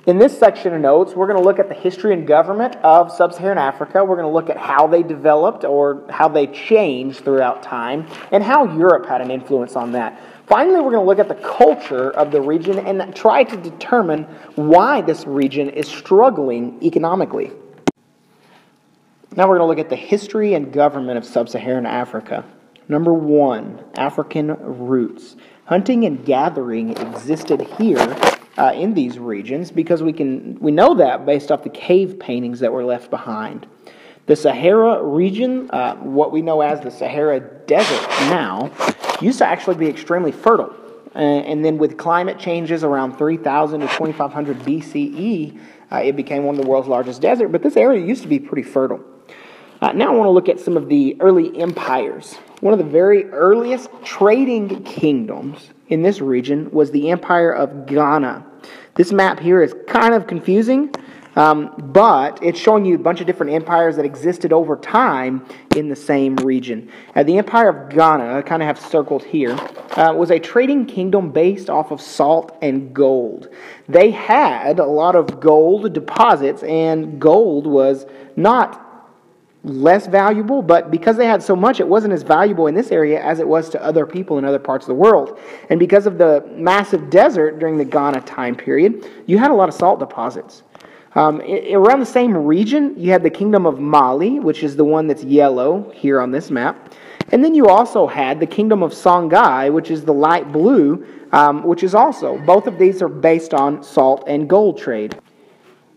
In this section of notes, we're going to look at the history and government of Sub-Saharan Africa. We're going to look at how they developed or how they changed throughout time and how Europe had an influence on that. Finally, we're going to look at the culture of the region and try to determine why this region is struggling economically. Now we're going to look at the history and government of Sub-Saharan Africa. Number 1, African roots. Hunting and gathering existed here in these regions because we know that based off the cave paintings that were left behind. The Sahara region, what we know as the Sahara Desert now, used to actually be extremely fertile. And then with climate changes around 3000 to 2500 BCE, it became one of the world's largest deserts. But this area used to be pretty fertile. Now I want to look at some of the early empires. One of the very earliest trading kingdoms in this region was the Empire of Ghana. This map here is kind of confusing, but it's showing you a bunch of different empires that existed over time in the same region. The Empire of Ghana, I kind of have circled here, was a trading kingdom based off of salt and gold. They had a lot of gold deposits, and gold was not less valuable, but because they had so much, it wasn't as valuable in this area as it was to other people in other parts of the world. And because of the massive desert during the Ghana time period, you had a lot of salt deposits. Around the same region, you had the Kingdom of Mali, which is the one that's yellow here on this map. And then you also had the Kingdom of Songhai, which is the light blue, which is also, both of these are based on salt and gold trade.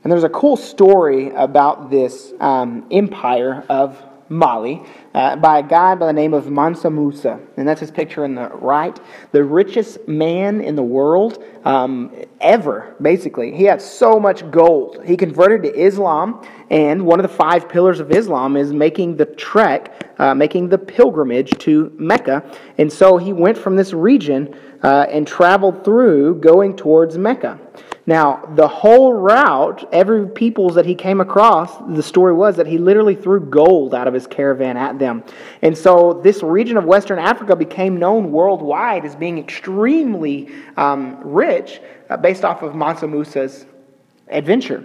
And there's a cool story about this empire of Mali by a guy by the name of Mansa Musa. And that's his picture in the right. The richest man in the world ever, basically. He had so much gold. He converted to Islam, and one of the 5 pillars of Islam is making the trek, making the pilgrimage to Mecca. And so he went from this region and traveled through going towards Mecca. Now, the whole route, every peoples that he came across, the story was that he literally threw gold out of his caravan at them. And so this region of Western Africa became known worldwide as being extremely rich based off of Mansa Musa's adventure.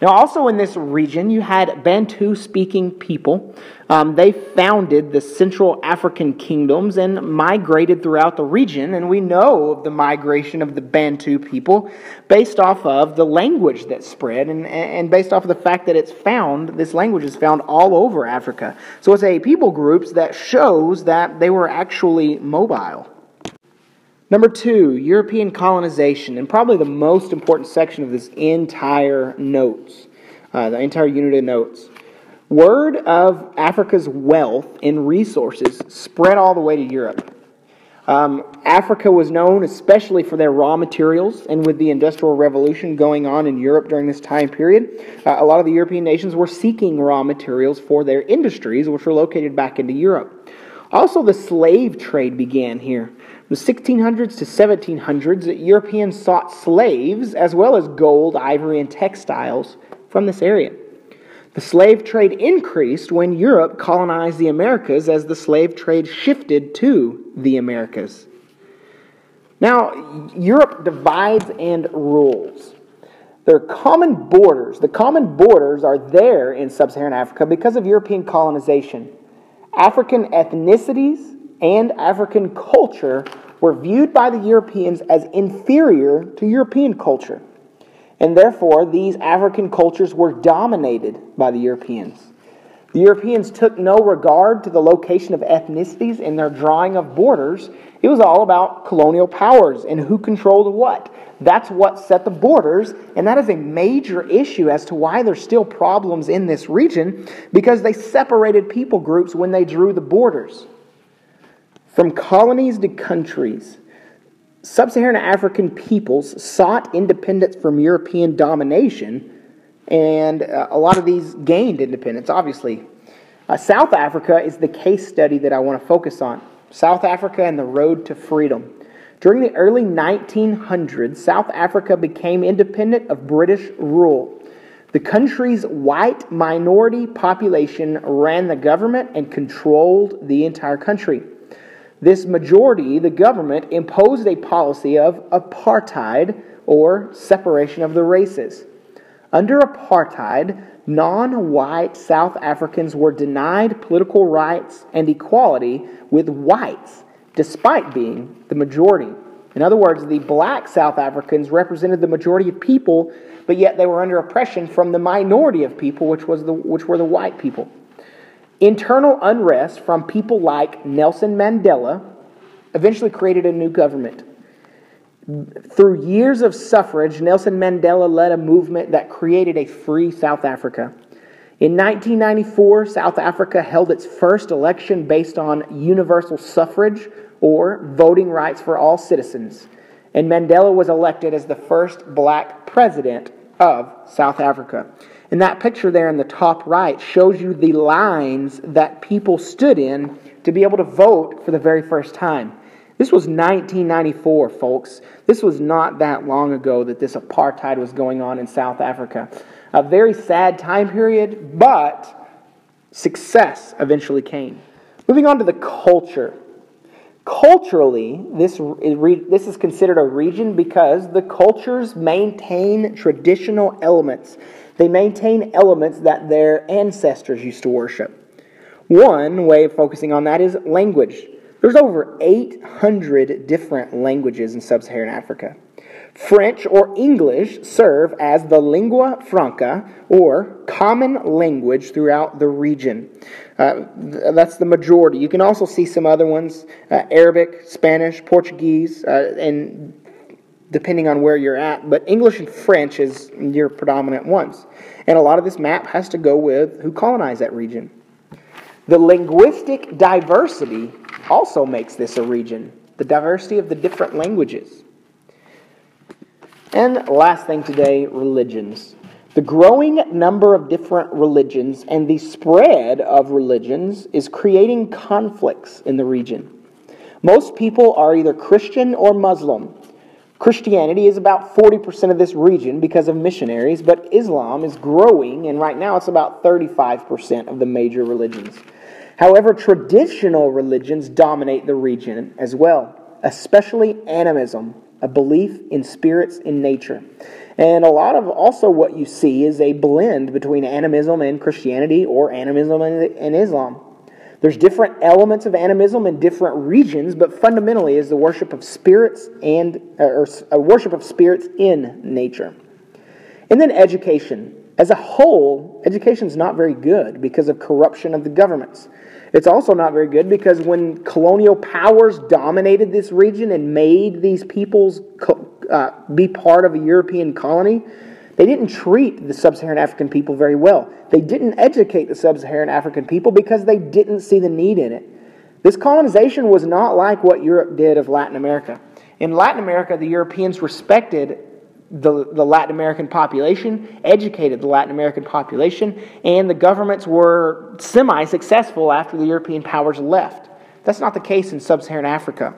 Now, also in this region, you had Bantu-speaking people. They founded the Central African kingdoms and migrated throughout the region. And we know of the migration of the Bantu people based off of the language that spread and based off of the fact that this language is found all over Africa. So it's a people group that shows that they were actually mobile. Number 2, European colonization, and probably the most important section of this entire notes, the entire unit of notes. Word of Africa's wealth and resources spread all the way to Europe. Africa was known especially for their raw materials, and with the Industrial Revolution going on in Europe during this time period, a lot of the European nations were seeking raw materials for their industries, which were located back into Europe. Also, the slave trade began here. In the 1600s to 1700s, Europeans sought slaves as well as gold, ivory, and textiles from this area. The slave trade increased when Europe colonized the Americas as the slave trade shifted to the Americas. Now, Europe divides and rules. There are common borders. The common borders are there in Sub-Saharan Africa because of European colonization. African ethnicities and African culture were viewed by the Europeans as inferior to European culture. And therefore, these African cultures were dominated by the Europeans. The Europeans took no regard to the location of ethnicities in their drawing of borders. It was all about colonial powers and who controlled what. That's what set the borders, and that is a major issue as to why there's still problems in this region, because they separated people groups when they drew the borders. From colonies to countries, Sub-Saharan African peoples sought independence from European domination, and a lot of these gained independence, obviously. South Africa is the case study that I want to focus on. South Africa and the road to freedom. During the early 1900s, South Africa became independent of British rule. The country's white minority population ran the government and controlled the entire country. this majority, the government, imposed a policy of apartheid, or separation of the races. Under apartheid, non-white South Africans were denied political rights and equality with whites, despite being the majority. In other words, the black South Africans represented the majority of people, but yet they were under oppression from the minority of people, which were the white people. Internal unrest from people like Nelson Mandela eventually created a new government. Through years of suffrage, Nelson Mandela led a movement that created a free South Africa. In 1994, South Africa held its first election based on universal suffrage, or voting rights for all citizens. And Mandela was elected as the first black president of South Africa. And that picture there in the top right shows you the lines that people stood in to be able to vote for the very first time. This was 1994, folks. This was not that long ago that this apartheid was going on in South Africa. A very sad time period, but success eventually came. Moving on to the culture. Culturally, this is considered a region because the cultures maintain traditional elements. They maintain elements that their ancestors used to worship. One way of focusing on that is language. There's over 800 different languages in Sub-Saharan Africa. French or English serve as the lingua franca, or common language, throughout the region. That's the majority. You can also see some other ones, Arabic, Spanish, Portuguese, and depending on where you're at. But English and French is your predominant ones. And a lot of this map has to go with who colonized that region. The linguistic diversity also makes this a region. The diversity of the different languages. And last thing today, religions. The growing number of different religions and the spread of religions is creating conflicts in the region. Most people are either Christian or Muslim. Christianity is about 40% of this region because of missionaries, but Islam is growing, and right now it's about 35% of the major religions. However, traditional religions dominate the region as well, especially animism, a belief in spirits in nature. And a lot of also what you see is a blend between animism and Christianity, or animism and Islam. There's different elements of animism in different regions, but fundamentally is the worship of spirits or a worship of spirits in nature. And then education. As a whole, education is not very good because of corruption of the governments. It's also not very good because when colonial powers dominated this region and made these peoples be part of a European colony, they didn't treat the Sub-Saharan African people very well. They didn't educate the Sub-Saharan African people because they didn't see the need in it. This colonization was not like what Europe did of Latin America. In Latin America, the Europeans respected the Latin American population, educated the Latin American population, and the governments were semi-successful after the European powers left. That's not the case in Sub-Saharan Africa.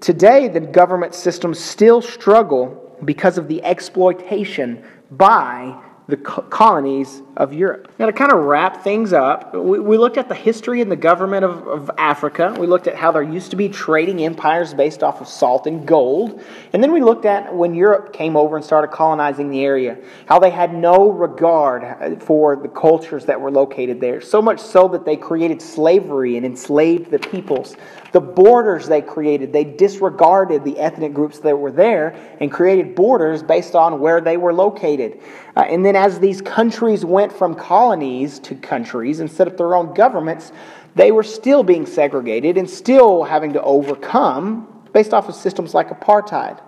Today, the government systems still struggle because of the exploitation by the colonies of Europe. Now, to kind of wrap things up, we looked at the history and the government of Africa. We looked at how there used to be trading empires based off of salt and gold. And then we looked at when Europe came over and started colonizing the area, how they had no regard for the cultures that were located there. So much so that they created slavery and enslaved the peoples. The borders they created, they disregarded the ethnic groups that were there and created borders based on where they were located. And then as these countries went from colonies to countries and set up their own governments, they were still being segregated and still having to overcome based off of systems like apartheid.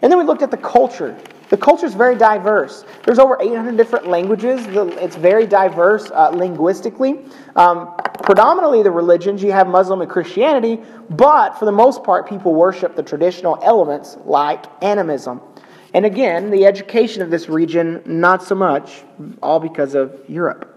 And then we looked at the culture. The culture is very diverse. There's over 800 different languages. It's very diverse linguistically. Predominantly the religions, you have Muslim and Christianity, but for the most part people worship the traditional elements like animism. And again, the education of this region, not so much, all because of Europe.